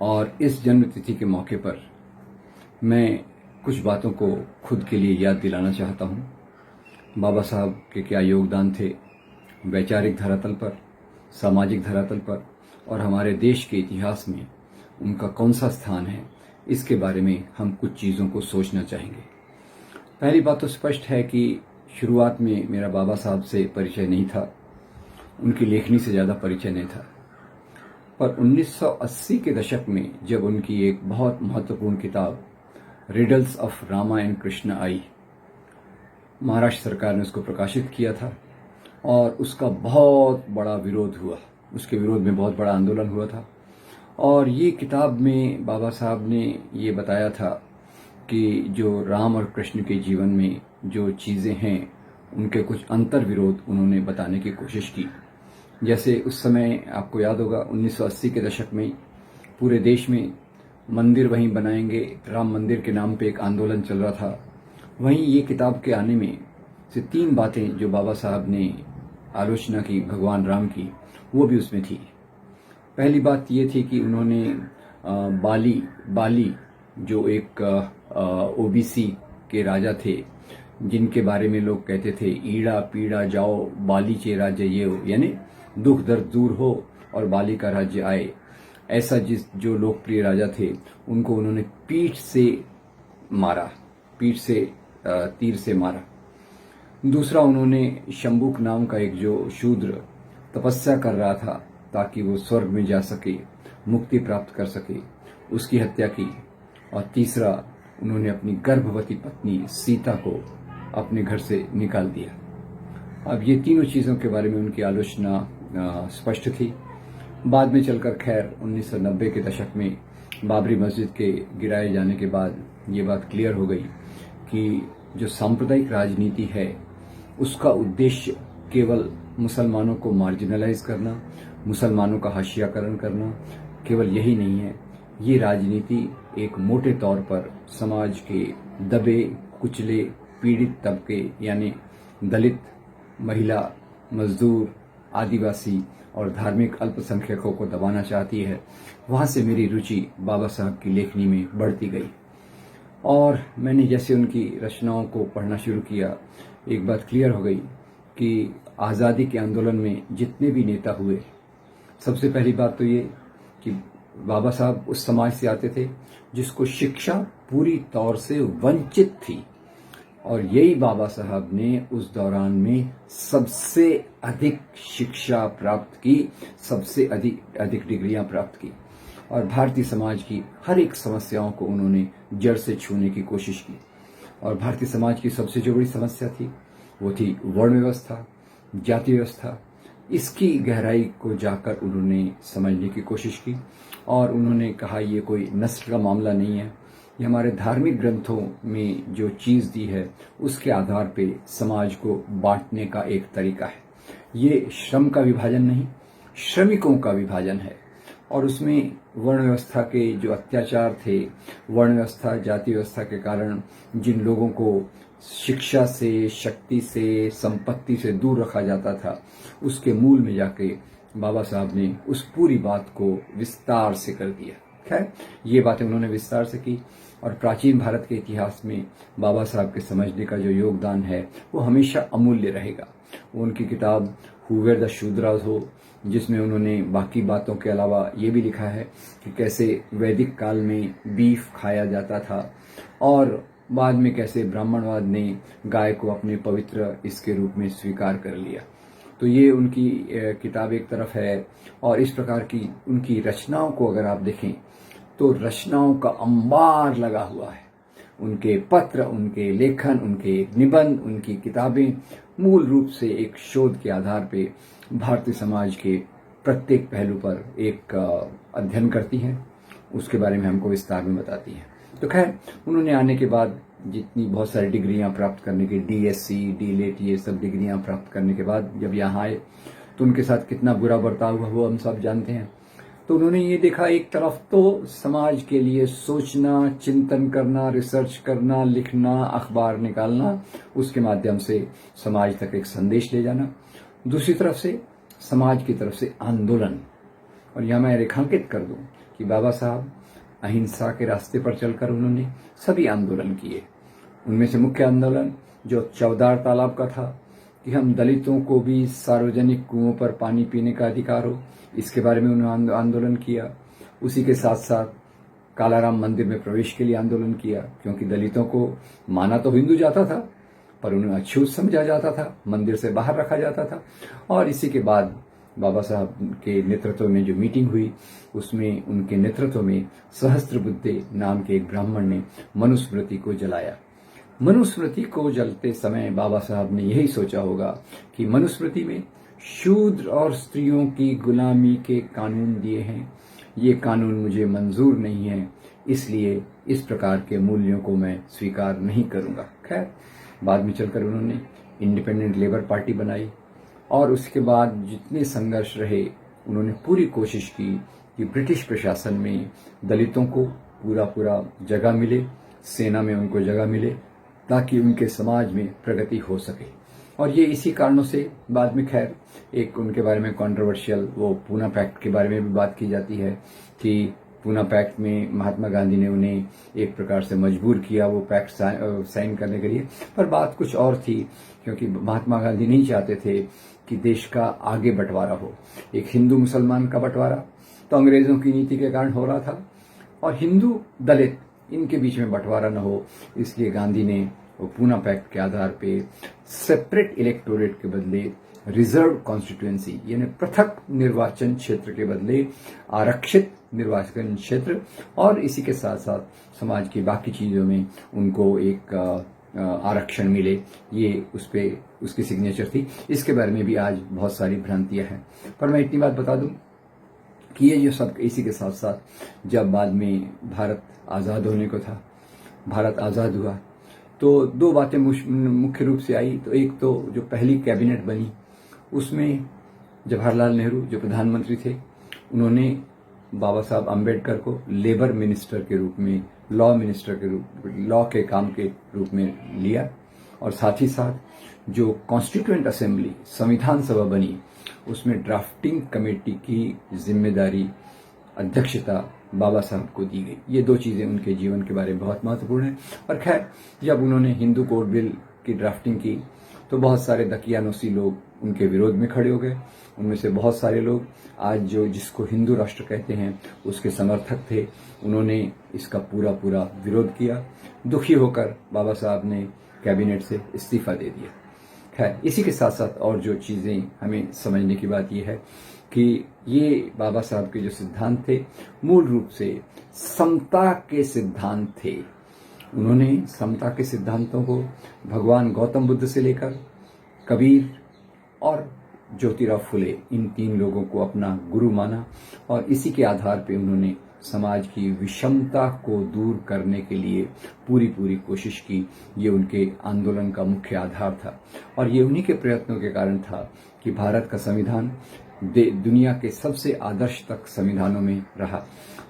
और इस जन्मतिथि के मौके पर मैं कुछ बातों को खुद के लिए याद दिलाना चाहता हूँ। बाबा साहब के क्या योगदान थे वैचारिक धरातल पर, सामाजिक धरातल पर, और हमारे देश के इतिहास में उनका कौन सा स्थान है, इसके बारे में हम कुछ चीज़ों को सोचना चाहेंगे। पहली बात तो स्पष्ट है कि शुरुआत में मेरा बाबा साहब से परिचय नहीं था, उनकी लेखनी से ज़्यादा परिचय नहीं था। पर 1980 के दशक में जब उनकी एक बहुत महत्वपूर्ण किताब riddles of Rama and Krishna आई, महाराष्ट्र सरकार ने उसको प्रकाशित किया था और उसका बहुत बड़ा विरोध हुआ। उसके विरोध में बहुत बड़ा आंदोलन हुआ था। और ये किताब में बाबा साहब ने ये बताया था कि जो राम और कृष्ण के जीवन में जो चीज़ें हैं, उनके कुछ अंतर विरोध उन्होंने बताने की कोशिश की। जैसे उस समय आपको याद होगा 1980 के दशक में पूरे देश में मंदिर वहीं बनाएंगे, राम मंदिर के नाम पे एक आंदोलन चल रहा था। वहीं ये किताब के आने में से 3 बातें जो बाबा साहब ने आलोचना की भगवान राम की, वो भी उसमें थी। पहली बात ये थी कि उन्होंने बाली जो एक ओबीसी के राजा थे, जिनके बारे में लोग कहते थे ईड़ा पीड़ा जाओ बाली चे राज्य ये हो, यानी दुख दर्द दूर हो और बाली का राज्य आए। ऐसा जो लोकप्रिय राजा थे, उनको उन्होंने पीठ से मारा, पीठ से तीर से मारा। दूसरा, उन्होंने शंबुक नाम का एक जो शूद्र तपस्या कर रहा था ताकि वो स्वर्ग में जा सके, मुक्ति प्राप्त कर सके, उसकी हत्या की। और तीसरा, उन्होंने अपनी गर्भवती पत्नी सीता को अपने घर से निकाल दिया। अब ये तीनों चीज़ों के बारे में उनकी आलोचना स्पष्ट थी। बाद में चलकर खैर 1990 के दशक में बाबरी मस्जिद के गिराए जाने के बाद ये बात क्लियर हो गई कि जो सांप्रदायिक राजनीति है, उसका उद्देश्य केवल मुसलमानों को मार्जिनलाइज करना, मुसलमानों का हाशियाकरण करना केवल यही नहीं है। ये राजनीति एक मोटे तौर पर समाज के दबे कुचले पीड़ित तबके यानी दलित, महिला, मजदूर, आदिवासी और धार्मिक अल्पसंख्यकों को दबाना चाहती है। वहाँ से मेरी रुचि बाबा साहब की लेखनी में बढ़ती गई और मैंने जैसे उनकी रचनाओं को पढ़ना शुरू किया, एक बात क्लियर हो गई कि आज़ादी के आंदोलन में जितने भी नेता हुए, सबसे पहली बात तो ये कि बाबा साहब उस समाज से आते थे जिसको शिक्षा पूरी तौर से वंचित थी, और यही बाबा साहब ने उस दौरान में सबसे अधिक शिक्षा प्राप्त की, सबसे अधिक डिग्रियां प्राप्त की, और भारतीय समाज की हर एक समस्याओं को उन्होंने जड़ से छूने की कोशिश की। और भारतीय समाज की सबसे जो बड़ी समस्या थी वो थी वर्ण व्यवस्था, जाति व्यवस्था। इसकी गहराई को जाकर उन्होंने समझने की कोशिश की और उन्होंने कहा ये कोई नस्ल का मामला नहीं है, ये हमारे धार्मिक ग्रंथों में जो चीज़ दी है उसके आधार पे समाज को बांटने का एक तरीका है। ये श्रम का विभाजन नहीं, श्रमिकों का विभाजन है। और उसमें वर्ण व्यवस्था के जो अत्याचार थे, वर्ण व्यवस्था, जाति व्यवस्था के कारण जिन लोगों को शिक्षा से, शक्ति से, संपत्ति से दूर रखा जाता था, उसके मूल में जाके बाबा साहब ने उस पूरी बात को विस्तार से कर दिया। खैर, ये बातें उन्होंने विस्तार से की और प्राचीन भारत के इतिहास में बाबा साहब के समझने का जो योगदान है वो हमेशा अमूल्य रहेगा। उनकी किताब हु वेर द शूद्रास हो, जिसमें उन्होंने बाकी बातों के अलावा ये भी लिखा है कि कैसे वैदिक काल में बीफ खाया जाता था और बाद में कैसे ब्राह्मणवाद ने गाय को अपने पवित्र इसके रूप में स्वीकार कर लिया। तो ये उनकी किताब एक तरफ है। और इस प्रकार की उनकी रचनाओं को अगर आप देखें तो रचनाओं का अंबार लगा हुआ है। उनके पत्र, उनके लेखन, उनके निबंध, उनकी किताबें मूल रूप से एक शोध के आधार पे भारतीय समाज के प्रत्येक पहलू पर एक अध्ययन करती हैं, उसके बारे में हमको विस्तार में बताती हैं। तो खैर, उन्होंने आने के बाद जितनी बहुत सारी डिग्रियां प्राप्त करने की, डीएससी, डीलेट, ये सब डिग्रियां प्राप्त करने के बाद जब यहाँ आए तो उनके साथ कितना बुरा बर्ताव हुआ वो हम सब जानते हैं। तो उन्होंने ये देखा, एक तरफ तो समाज के लिए सोचना, चिंतन करना, रिसर्च करना, लिखना, अखबार निकालना, उसके माध्यम से समाज तक एक संदेश ले जाना, दूसरी तरफ से समाज की तरफ से आंदोलन। और यहाँ मैं रेखांकित कर दूं कि बाबा साहब अहिंसा के रास्ते पर चलकर उन्होंने सभी आंदोलन किए। उनमें से मुख्य आंदोलन जो चौदार तालाब का था कि हम दलितों को भी सार्वजनिक कुओं पर पानी पीने का अधिकार हो, इसके बारे में उन्होंने आंदोलन किया। उसी के साथ साथ कालाराम मंदिर में प्रवेश के लिए आंदोलन किया, क्योंकि दलितों को माना तो हिंदू जाता था पर उन्हें अछूत समझा जाता था, मंदिर से बाहर रखा जाता था। और इसी के बाद बाबा साहब के नेतृत्व में जो मीटिंग हुई, उसमें उनके नेतृत्व में सहस्त्रबुद्धे नाम के एक ब्राह्मण ने मनुस्मृति को जलाया। मनुस्मृति को जलते समय बाबा साहब ने यही सोचा होगा कि मनुस्मृति में शूद्र और स्त्रियों की गुलामी के कानून दिए हैं, ये कानून मुझे मंजूर नहीं है, इसलिए इस प्रकार के मूल्यों को मैं स्वीकार नहीं करूंगा। खैर, बाद में चलकर उन्होंने इंडिपेंडेंट लेबर पार्टी बनाई और उसके बाद जितने संघर्ष रहे, उन्होंने पूरी कोशिश की कि ब्रिटिश प्रशासन में दलितों को पूरा जगह मिले, सेना में उनको जगह मिले, ताकि उनके समाज में प्रगति हो सके। और ये इसी कारणों से बाद में खैर एक उनके बारे में कंट्रोवर्शियल वो पूना पैक्ट के बारे में भी बात की जाती है कि पूना पैक्ट में महात्मा गांधी ने उन्हें एक प्रकार से मजबूर किया वो पैक्ट साइन करने के लिए। पर बात कुछ और थी, क्योंकि महात्मा गांधी नहीं चाहते थे कि देश का आगे बंटवारा हो। एक हिंदू मुसलमान का बंटवारा तो अंग्रेजों की नीति के कारण हो रहा था, और हिंदू दलित इनके बीच में बंटवारा न हो, इसलिए गांधी ने वो पूना पैक्ट के आधार पे सेपरेट इलेक्टोरेट के बदले रिजर्व कॉन्स्टिट्यूएंसी यानी पृथक निर्वाचन क्षेत्र के बदले आरक्षित निर्वाचन क्षेत्र, और इसी के साथ साथ समाज की बाकी चीजों में उनको एक आरक्षण मिले, ये उसकी सिग्नेचर थी। इसके बारे में भी आज बहुत सारी भ्रांतियां हैं। पर मैं इतनी बात बता दूं कि ये जो सब इसी के साथ साथ जब बाद में भारत आज़ाद होने को था, भारत आज़ाद हुआ, तो दो बातें मुख्य रूप से आई। तो एक तो जो पहली कैबिनेट बनी, उसमें जवाहरलाल नेहरू जो प्रधानमंत्री थे, उन्होंने बाबा साहब अम्बेडकर को लेबर मिनिस्टर के रूप में, लॉ मिनिस्टर के रूप, लॉ के काम के रूप में लिया। और साथ ही साथ जो कॉन्स्टिट्यूएंट असेंबली संविधान सभा बनी, उसमें ड्राफ्टिंग कमेटी की जिम्मेदारी, अध्यक्षता बाबा साहब को दी गई। ये दो चीजें उनके जीवन के बारे में बहुत महत्वपूर्ण है। और खैर, जब उन्होंने हिंदू कोड बिल की ड्राफ्टिंग की तो बहुत सारे दकियानूसी लोग उनके विरोध में खड़े हो गए। उनमें से बहुत सारे लोग आज जो जिसको हिंदू राष्ट्र कहते हैं उसके समर्थक थे, उन्होंने इसका पूरा विरोध किया। दुखी होकर बाबा साहब ने कैबिनेट से इस्तीफा दे दिया। खैर, इसी के साथ साथ और जो चीजें हमें समझने की बात यह है कि ये बाबा साहब के जो सिद्धांत थे, मूल रूप से समता के सिद्धांत थे। उन्होंने समता के सिद्धांतों को भगवान गौतम बुद्ध से लेकर कबीर और ज्योतिराव फुले, इन तीन लोगों को अपना गुरु माना, और इसी के आधार पर उन्होंने समाज की विषमता को दूर करने के लिए पूरी कोशिश की। ये उनके आंदोलन का मुख्य आधार था, और ये उन्हीं के प्रयत्नों के कारण था कि भारत का संविधान दुनिया के सबसे आदर्श तक संविधानों में रहा।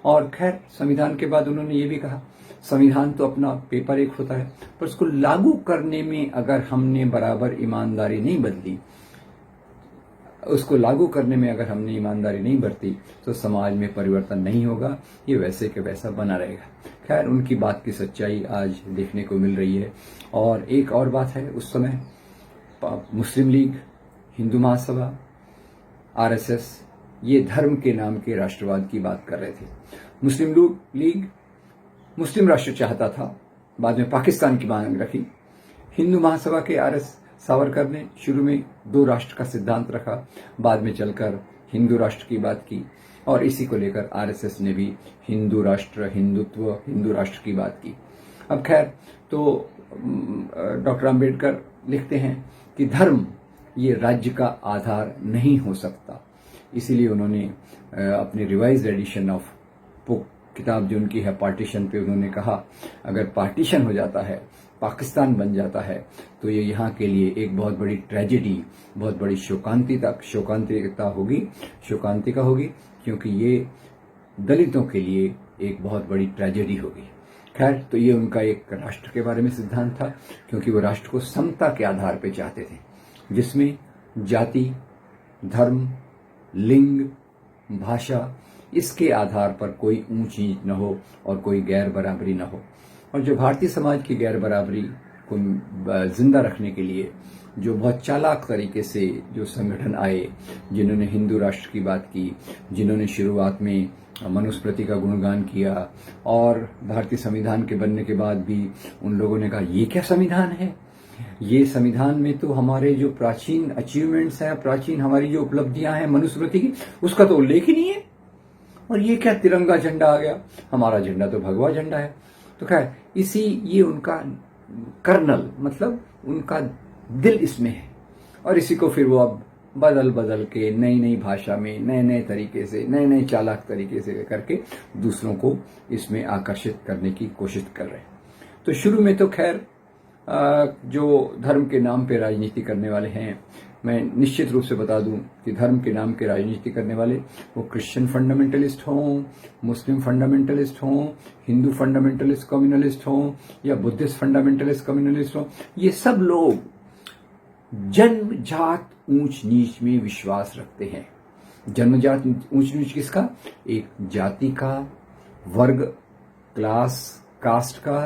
और खैर, संविधान के बाद उन्होंने ये भी कहा, संविधान तो अपना पेपर एक होता है, पर उसको लागू करने में अगर हमने बराबर ईमानदारी नहीं बदली, उसको लागू करने में अगर हमने ईमानदारी नहीं बरती, तो समाज में परिवर्तन नहीं होगा, ये वैसे के वैसा बना रहेगा। खैर, उनकी बात की सच्चाई आज देखने को मिल रही है। और एक और बात है, उस समय मुस्लिम लीग, हिंदू महासभा, आरएसएस, ये धर्म के नाम के राष्ट्रवाद की बात कर रहे थे। मुस्लिम लीग मुस्लिम राष्ट्र चाहता था, बाद में पाकिस्तान की मांग रखी। हिंदू महासभा के आरएस सावरकर ने शुरू में दो राष्ट्र का सिद्धांत रखा, बाद में चलकर हिंदू राष्ट्र की बात की, और इसी को लेकर आरएसएस ने भी हिंदू राष्ट्र, हिंदुत्व, हिंदू राष्ट्र की बात की। अब खैर, तो डॉक्टर अंबेडकर लिखते हैं कि धर्म ये राज्य का आधार नहीं हो सकता, इसीलिए उन्होंने अपनी रिवाइज्ड एडिशन ऑफ किताब जो उनकी है पार्टीशन पे, उन्होंने कहा अगर पार्टीशन हो जाता है, पाकिस्तान बन जाता है, तो ये यहाँ के लिए एक बहुत बड़ी ट्रेजेडी, बहुत बड़ी शोकांतिका होगी, क्योंकि ये दलितों के लिए एक बहुत बड़ी ट्रेजेडी होगी। खैर, तो ये उनका एक राष्ट्र के बारे में सिद्धांत था, क्योंकि वो राष्ट्र को समता के आधार पर चाहते थे, जिसमें जाति, धर्म, लिंग, भाषा, इसके आधार पर कोई ऊंच नीच न हो और कोई गैर बराबरी न हो। और जो भारतीय समाज की गैर बराबरी को जिंदा रखने के लिए जो बहुत चालाक तरीके से जो संगठन आए, जिन्होंने हिंदू राष्ट्र की बात की, जिन्होंने शुरुआत में मनुस्मृति का गुणगान किया, और भारतीय संविधान के बनने के बाद भी उन लोगों ने कहा ये क्या संविधान है, ये संविधान में तो हमारे जो प्राचीन अचीवमेंट्स हैं, प्राचीन हमारी जो उपलब्धियां हैं मनुस्मृति की, उसका तो उल्लेख ही नहीं है, और ये क्या तिरंगा झंडा आ गया, हमारा झंडा तो भगवा झंडा है। तो खैर ये उनका कर्नल मतलब उनका दिल इसमें है, और इसी को फिर वो अब बदल बदल के नई नई भाषा में नए नए तरीके से नए नए चालाक तरीके से करके दूसरों को इसमें आकर्षित करने की कोशिश कर रहे हैं। तो शुरू में तो खैर जो धर्म के नाम पे राजनीति करने वाले हैं, मैं निश्चित रूप से बता दूं कि धर्म के नाम के राजनीति करने वाले वो क्रिश्चियन फंडामेंटलिस्ट हों, मुस्लिम फंडामेंटलिस्ट हों, हिंदू फंडामेंटलिस्ट कम्युनलिस्ट हों, या बुद्धिस्ट फंडामेंटलिस्ट कम्युनलिस्ट हों, ये सब लोग जन्म जात ऊंच नीच में विश्वास रखते हैं। जन्मजात ऊंच नीच किसका? एक जाति का, वर्ग, क्लास, कास्ट का,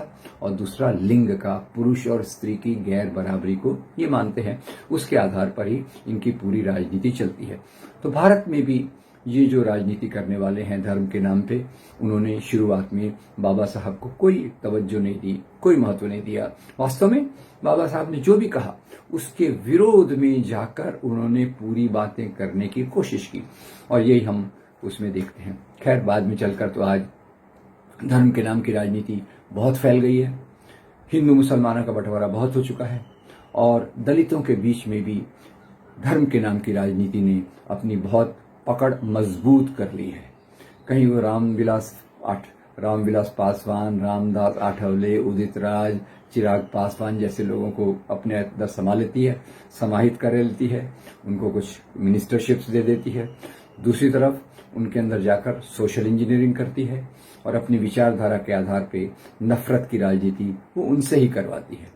और दूसरा लिंग का, पुरुष और स्त्री की गैर बराबरी को ये मानते हैं। उसके आधार पर ही इनकी पूरी राजनीति चलती है। तो भारत में भी ये जो राजनीति करने वाले हैं धर्म के नाम पे, उन्होंने शुरुआत में बाबा साहब को कोई तवज्जो नहीं दी, कोई महत्व नहीं दिया। वास्तव में बाबा साहब ने जो भी कहा उसके विरोध में जाकर उन्होंने पूरी बातें करने की कोशिश की, और यही हम उसमें देखते हैं। खैर बाद में चलकर तो आज धर्म के नाम की राजनीति बहुत फैल गई है, हिंदू मुसलमानों का बंटवारा बहुत हो चुका है, और दलितों के बीच में भी धर्म के नाम की राजनीति ने अपनी बहुत पकड़ मजबूत कर ली है। कहीं वो रामविलास पासवान, रामदास आठवले, उदित राज, चिराग पासवान जैसे लोगों को अपने अंदर संभाल लेती है, समाहित कर लेती है, उनको कुछ मिनिस्टरशिप्स दे देती है। दूसरी तरफ उनके अंदर जाकर सोशल इंजीनियरिंग करती है, और अपनी विचारधारा के आधार पे नफरत की राजनीति वो उनसे ही करवाती है।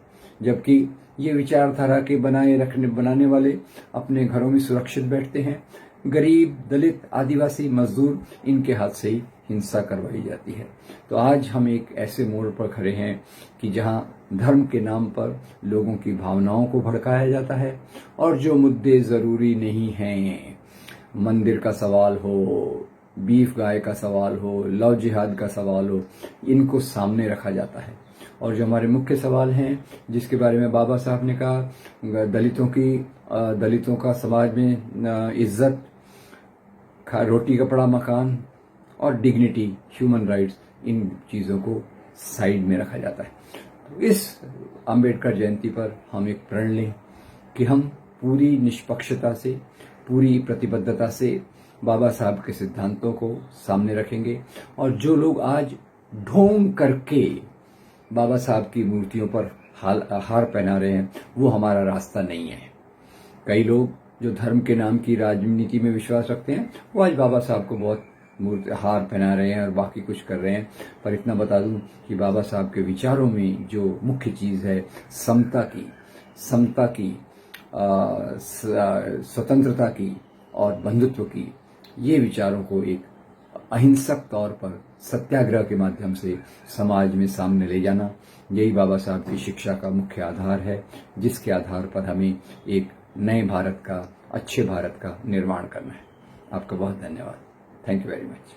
जबकि ये विचारधारा के बनाने वाले अपने घरों में सुरक्षित बैठते हैं, गरीब, दलित, आदिवासी, मजदूर, इनके हाथ से ही हिंसा करवाई जाती है। तो आज हम एक ऐसे मोड़ पर खड़े हैं कि जहां धर्म के नाम पर लोगों की भावनाओं को भड़काया जाता है, और जो मुद्दे जरूरी नहीं हैं, मंदिर का सवाल हो, बीफ गाय का सवाल हो, लव जिहाद का सवाल हो, इनको सामने रखा जाता है। और जो हमारे मुख्य सवाल हैं, जिसके बारे में बाबा साहब ने कहा, दलितों का समाज में इज्जत, रोटी कपड़ा मकान और डिग्निटी, ह्यूमन राइट्स, इन चीज़ों को साइड में रखा जाता है। तो इस अंबेडकर जयंती पर हम एक प्रण लें कि हम पूरी निष्पक्षता से, पूरी प्रतिबद्धता से बाबा साहब के सिद्धांतों को सामने रखेंगे, और जो लोग आज ढोंग करके बाबा साहब की मूर्तियों पर हार पहना रहे हैं, वो हमारा रास्ता नहीं है। कई लोग जो धर्म के नाम की राजनीति में विश्वास रखते हैं, वो आज बाबा साहब को बहुत हार पहना रहे हैं और बाकी कुछ कर रहे हैं। पर इतना बता दूं कि बाबा साहब के विचारों में जो मुख्य चीज है, समता की, स्वतंत्रता की और बंधुत्व की, ये विचारों को एक अहिंसक तौर पर सत्याग्रह के माध्यम से समाज में सामने ले जाना, यही बाबा साहब की शिक्षा का मुख्य आधार है, जिसके आधार पर हमें एक नए भारत का, अच्छे भारत का निर्माण करना है। आपका बहुत धन्यवाद। Thank you very much.